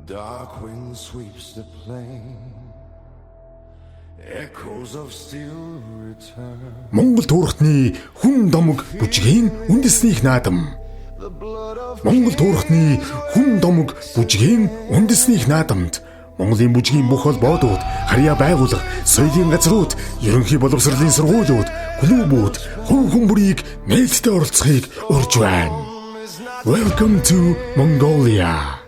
Dark wind sweeps the plain. Echoes of still return. Монгол туурхтны хүн домог бүжгийн үндэсний наадам. Монгол туурхтны хүн домог бүжгийн үндэсний наадамд Монголын бүжгийн бүх холбоодууд, харьяа байгууллага, соёлын газрууд, ерөнхий боловсролын сургуулиуд, клубүүд хүн бүрийг нээлттэй оролцохыг урьж байна. Welcome to Mongolia.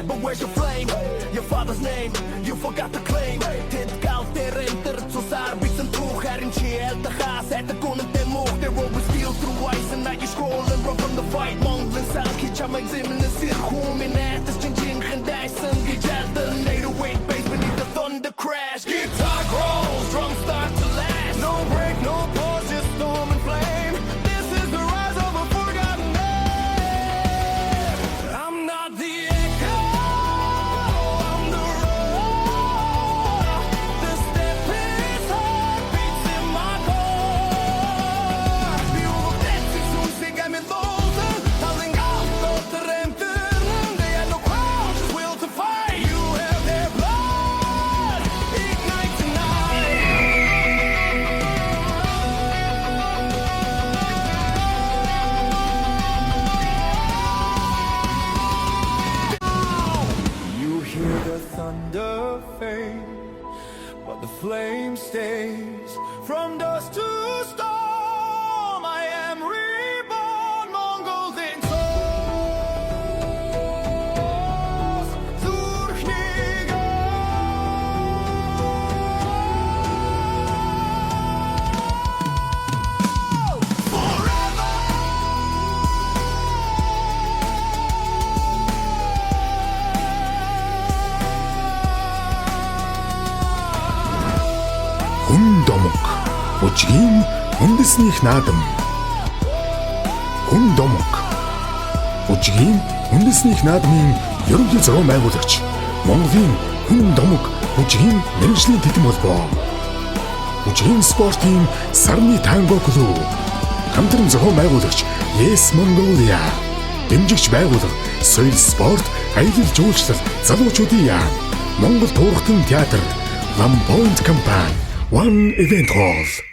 But where's your flame? Your father's name, you forgot to claim. Тэд гаутер энтер цусар бисэн тухарын чиэл тахас эт гүнтэй мөх. They will be still through ice and now you scroll and run from the fight. Mongolan sound keep on examining the home in that this changing Dyson get the native weight bass beneath the thunder crash. Guitar grows, drums start to last. No break, no pause, just storm and flame. This is the rise of a forgotten name. I'm not the thunder fades, but the flame stays. From dust to storm, I am reborn. Mongols in souls, Zurchniga. Forever. Хүн домог бүжгийн үндэсний наадам. Хүн домог бүжгийн үндэсний наадмын ерөнхий зураг байгуулагч Монголын хүн домог бүжгийн мэргэжлийн тэдэм холбоо. Бүжгийн спортын сарны танго клуб. Хамтран зохион байгуулагч Yes Mongolia. Дэмжигч байгууллага соёл спорт аялал жуулчлал залуучуудын яам. Монгол туурхтын театр Lampoint компани One Event Hall.